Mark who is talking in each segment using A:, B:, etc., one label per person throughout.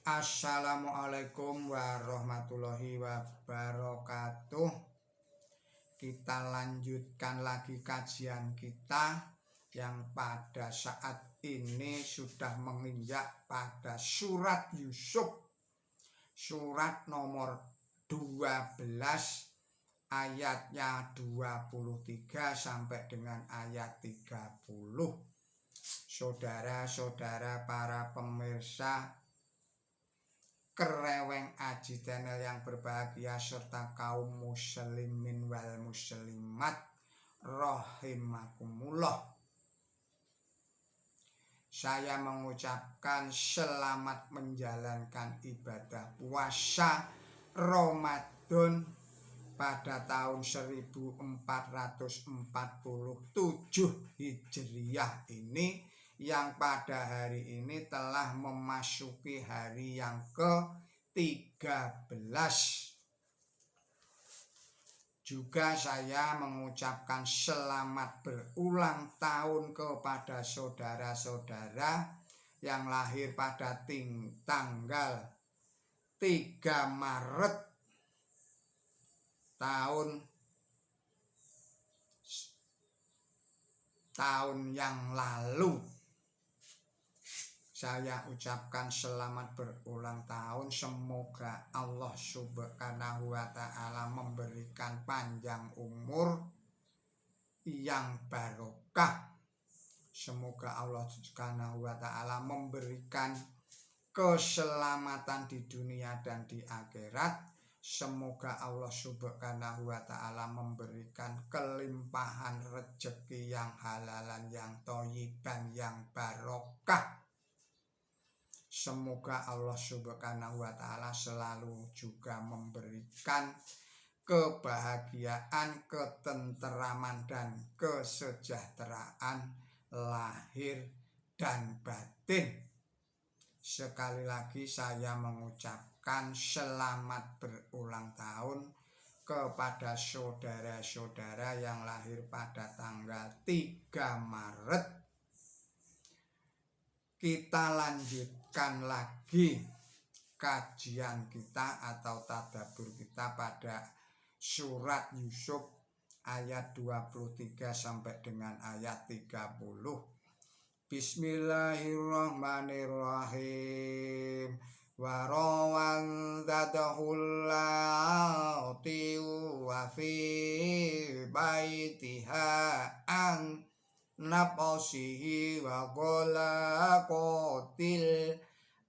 A: Assalamualaikum warahmatullahi wabarakatuh. Kita lanjutkan lagi kajian kita yang pada saat ini sudah menginjak pada surat Yusuf, surat nomor 12 ayatnya 23 sampai dengan ayat 30. Saudara-saudara para pemirsa Kereweng Aji Channel yang berbahagia serta kaum muslimin wal muslimat rahimakumullah. Saya mengucapkan selamat menjalankan ibadah puasa Ramadan pada tahun 1447 Hijriah ini, yang pada hari ini telah memasuki hari yang ke-13. Juga saya mengucapkan selamat berulang tahun kepada saudara-saudara yang lahir pada tanggal 3 Maret tahun yang lalu. Saya ucapkan selamat berulang tahun. Semoga Allah Subhanahu wa ta'ala memberikan panjang umur yang barokah. Semoga Allah Subhanahu wa ta'ala memberikan keselamatan di dunia dan di akhirat. Semoga Allah Subhanahu wa ta'ala memberikan kelimpahan rezeki yang halalan, yang thayyiban, yang barokah. Semoga Allah Subhanahu wa ta'ala selalu juga memberikan kebahagiaan, ketenteraman, dan kesejahteraan lahir dan batin. Sekali lagi saya mengucapkan selamat berulang tahun kepada saudara-saudara yang lahir pada tanggal 3 Maret. Kita lanjutkan lagi kajian kita atau tadabbur kita pada surat Yusuf ayat 23 sampai dengan ayat 30. Bismillahirrahmanirrahim. Wa rawan dadahulati wa fi baitiha an nafsihi wa qala qatil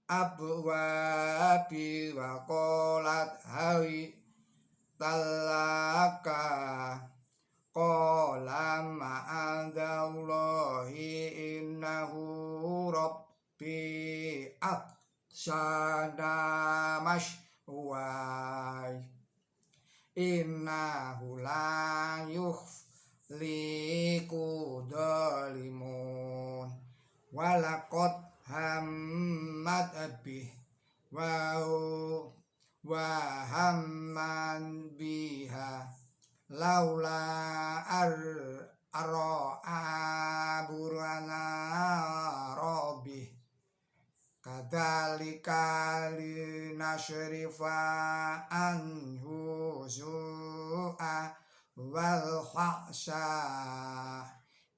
A: abwabi wa qalat hawi talaka qala ma'adallahi innahu rabbi ahsana mashwai innahu la liku dolimun walakot hamad abih wa hamman biha laula arro'a burana robih kadhalika linashrifa anhu su'a wal khasya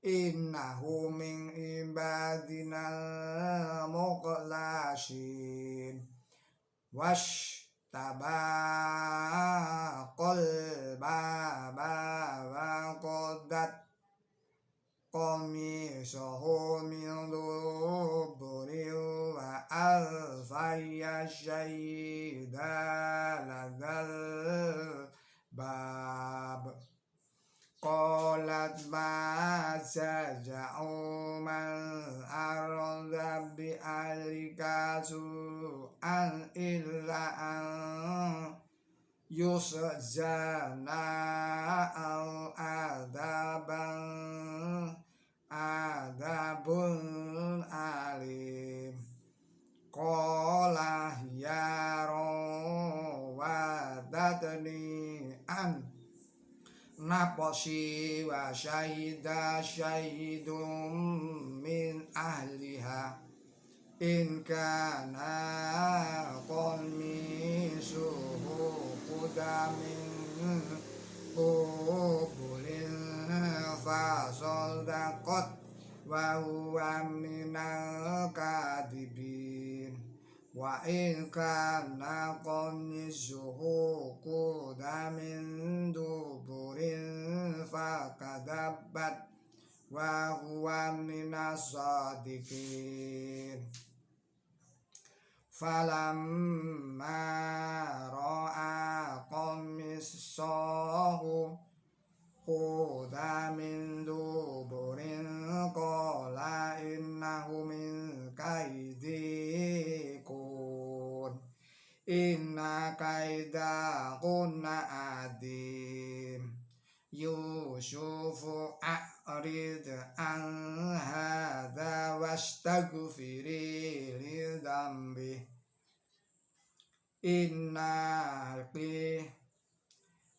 A: innahu min ibadinal muqlasin wastabaqal baba wa qadat qamisahu min duburi wa alfaya syaidan ladal bab qalat ma saja'u man arda bi alika su'an illa an yusjana au adabun alim qala ya rawadatni an nafsi wa syahida syahidum min ahliha in kana qubulin fasoldaqat wa huwa minal kadibin wa in kana qamisuhu qudda min duburin fakadabbat wa huwa minas sadiqin falamma ra'a qamisahu qudda min duburin qala innahu min kaidikun inna kaidakunna adim Yusufu a'rid an hadha wastaghfiri li dhanbi innaki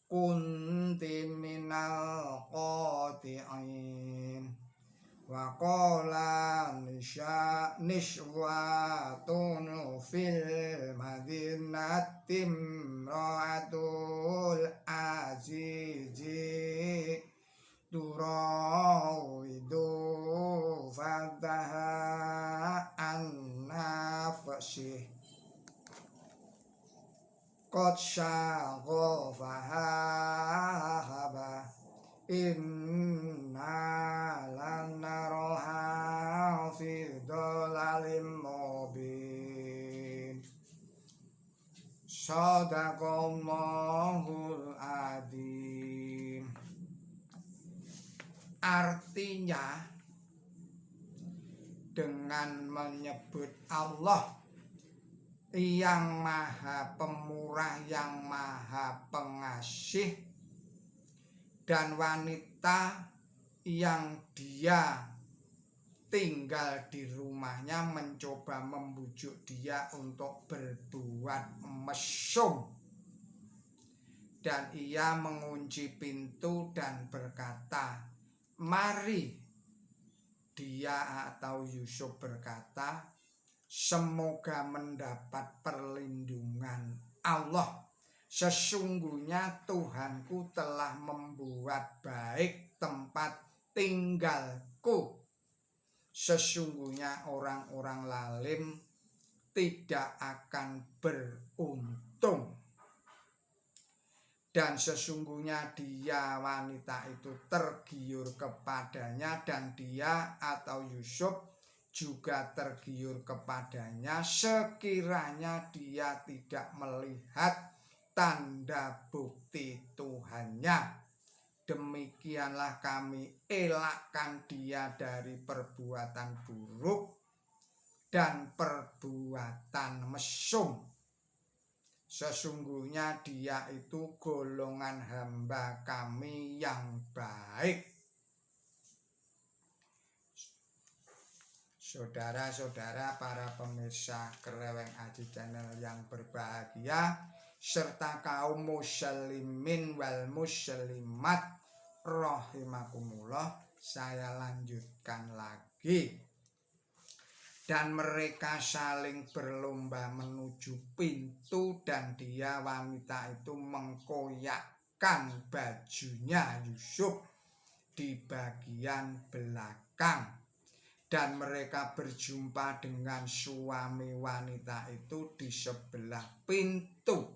A: kunti minal qati'in wa qala niswatun fil madinati imra'atul azizi turawidu fadaha an nafsih qad syaghafaha haba inna lanaraha fi dhalalim mubin Shadaqallahul adzim. Artinya dengan menyebut Allah yang maha pemurah, yang maha pengasih, dan wanita yang dia tinggal di rumahnya mencoba membujuk dia untuk berbuat mesum, dan ia mengunci pintu dan berkata, mari. Dia atau Yusuf berkata, semoga mendapat perlindungan Allah. Sesungguhnya Tuhanku telah membuat baik tempat tinggalku. Sesungguhnya orang-orang lalim tidak akan beruntung. Dan sesungguhnya dia, wanita itu, tergiur kepadanya, dan dia atau Yusuf juga tergiur kepadanya sekiranya dia tidak melihat tanda bukti Tuhannya. Demikianlah kami elakkan dia dari perbuatan buruk dan perbuatan mesum. Sesungguhnya dia itu golongan hamba kami yang baik. Saudara-saudara para pemirsa Kreweng Aji Channel yang berbahagia, serta kaum muslimin wal muslimat rahimakumullah, saya lanjutkan lagi. Dan mereka saling berlomba menuju pintu, dan dia, wanita itu, mengkoyakkan bajunya Yusuf di bagian belakang. Dan mereka berjumpa dengan suami wanita itu di sebelah pintu.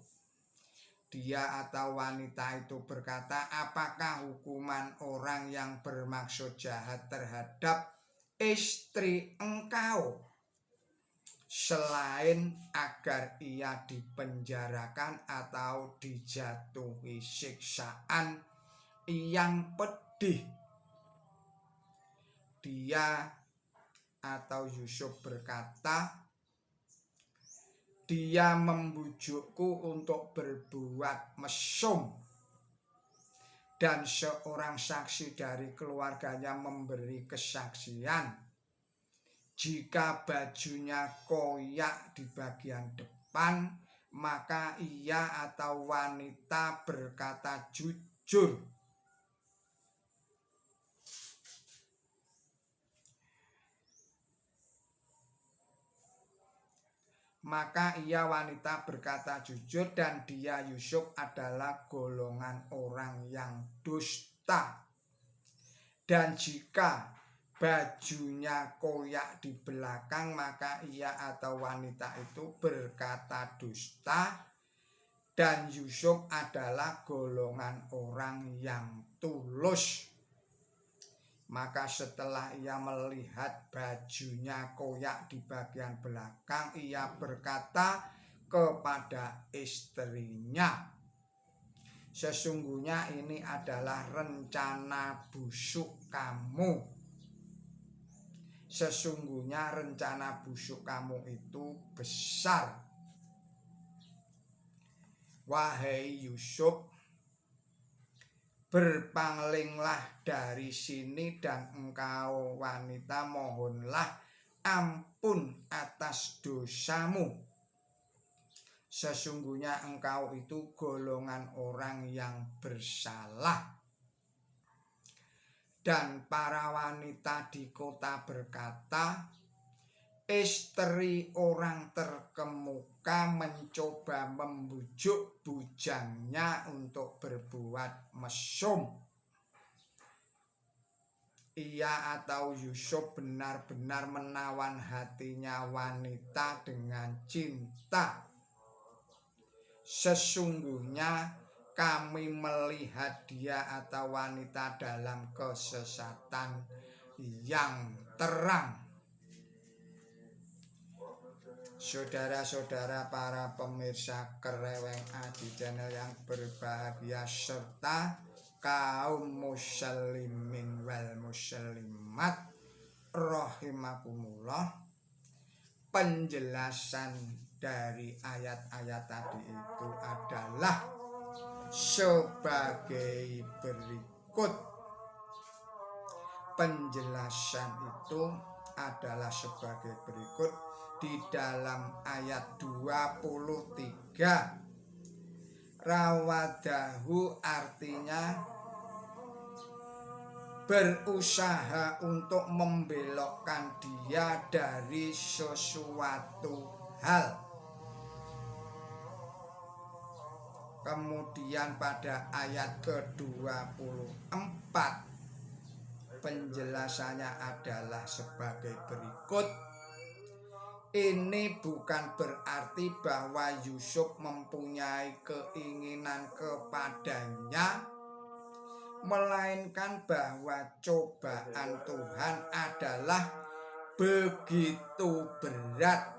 A: Dia atau wanita itu berkata, apakah hukuman orang yang bermaksud jahat terhadap istri engkau selain agar ia dipenjarakan atau dijatuhi siksaan yang pedih? Dia atau Yusuf berkata, dia membujukku untuk berbuat mesum, dan seorang saksi dari keluarganya memberi kesaksian. Jika bajunya koyak di bagian depan, maka ia atau wanita berkata jujur. Maka ia wanita berkata jujur dan dia Yusuf adalah golongan orang yang dusta. Dan jika bajunya koyak di belakang, maka ia atau wanita itu berkata dusta. Dan Yusuf adalah golongan orang yang tulus. Maka setelah ia melihat bajunya koyak di bagian belakang, ia berkata kepada istrinya, sesungguhnya ini adalah rencana busuk kamu. Sesungguhnya rencana busuk kamu itu besar. Wahai Yusuf, berpalinglah dari sini dan engkau wanita mohonlah ampun atas dosamu. Sesungguhnya engkau itu golongan orang yang bersalah. Dan para wanita di kota berkata, istri orang terkemuka mencoba membujuk bujangnya untuk berbuat mesum. Ia atau Yusuf benar-benar menawan hatinya wanita dengan cinta. Sesungguhnya kami melihat dia atau wanita dalam kesesatan yang terang. Saudara-saudara para pemirsa Kereweng Adi Channel yang berbahagia serta kaum muslimin wal muslimat rahimakumullah, penjelasan dari ayat-ayat tadi itu adalah sebagai berikut. Penjelasan itu adalah sebagai berikut. Di dalam ayat 23, rawadahu artinya berusaha untuk membelokkan dia dari sesuatu hal. Kemudian pada ayat ke-24 penjelasannya adalah sebagai berikut. Ini bukan berarti bahwa Yusuf mempunyai keinginan kepadanya, melainkan bahwa cobaan Tuhan adalah begitu berat,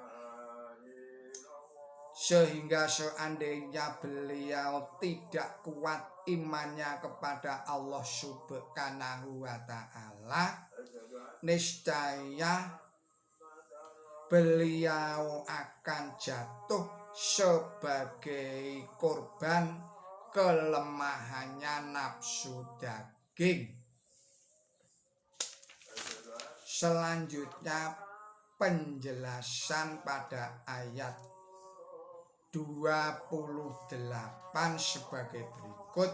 A: sehingga seandainya beliau tidak kuat imannya kepada Allah Subhanahu wa Ta'ala, niscaya beliau akan jatuh sebagai korban kelemahannya nafsu daging. Selanjutnya penjelasan pada ayat 28 sebagai berikut.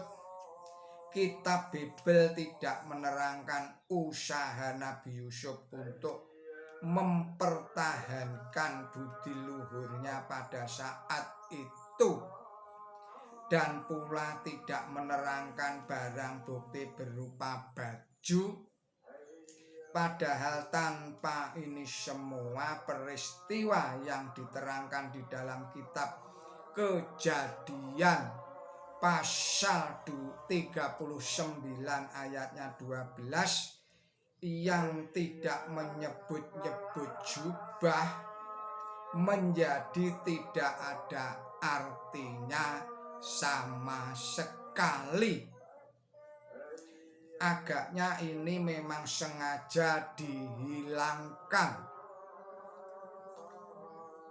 A: Kitab Bible tidak menerangkan usaha Nabi Yusuf untuk mempertahankan budi luhurnya pada saat itu, dan pula tidak menerangkan barang bukti berupa baju. Padahal tanpa ini semua, peristiwa yang diterangkan di dalam kitab Kejadian pasal 39 ayatnya 12 yang tidak menyebut-nyebut jubah menjadi tidak ada artinya sama sekali. Agaknya ini memang sengaja dihilangkan.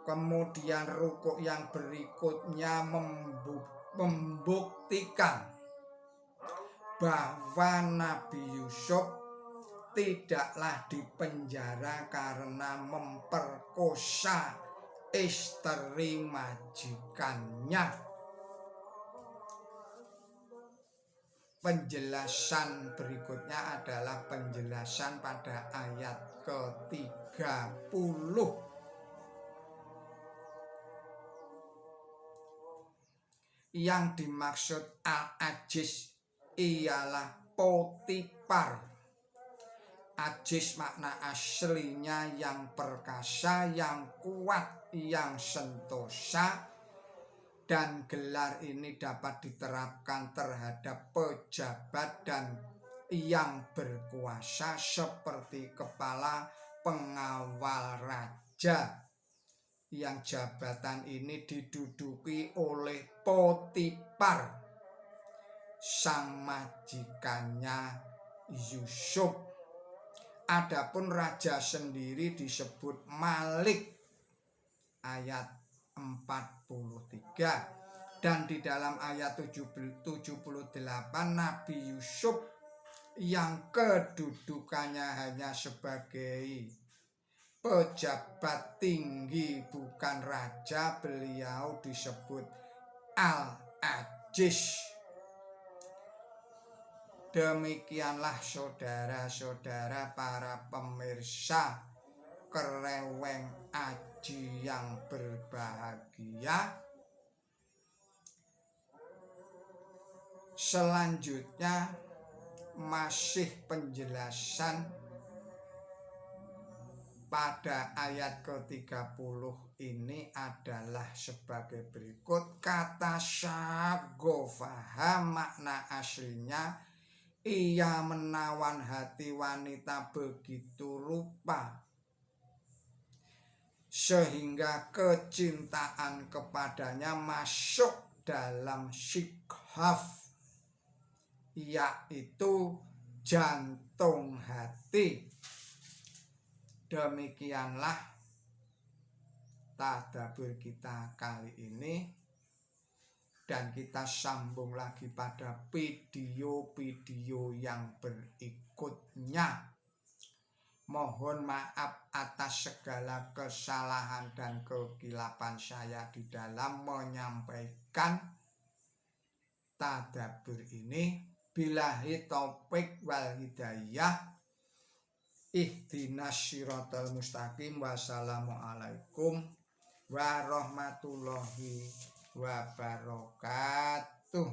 A: Kemudian rukuk yang berikutnya membuktikan bahwa Nabi Yusuf tidaklah dipenjara karena memperkosa istri majikannya. Penjelasan berikutnya adalah penjelasan pada ayat ke-30. Yang dimaksud al-ajiz ialah Potifar. Ajiz makna aslinya yang perkasa, yang kuat, yang sentosa, dan gelar ini dapat diterapkan terhadap pejabat dan yang berkuasa seperti kepala pengawal raja, yang jabatan ini diduduki oleh Potifar, sang majikannya Yusuf. Adapun raja sendiri disebut Malik ayat 43, dan di dalam ayat 78 Nabi Yusuf yang kedudukannya hanya sebagai pejabat tinggi bukan raja, beliau disebut al-ajiz. Demikianlah saudara-saudara para pemirsa Kereweng Aji yang berbahagia. Selanjutnya masih penjelasan pada ayat ke-30 ini adalah sebagai berikut. Kata syagofaha makna aslinya ia menawan hati wanita begitu rupa sehingga kecintaan kepadanya masuk dalam shikhaf, yaitu jantung hati. Demikianlah tadabbur kita kali ini, dan kita sambung lagi pada video-video yang berikutnya. Mohon maaf atas segala kesalahan dan kekilapan saya di dalam menyampaikan tadabbur ini. Billahi taufik wal hidayah. Ihdinas siratal mustaqim. Wassalamualaikum warahmatullahi wabarakatuh.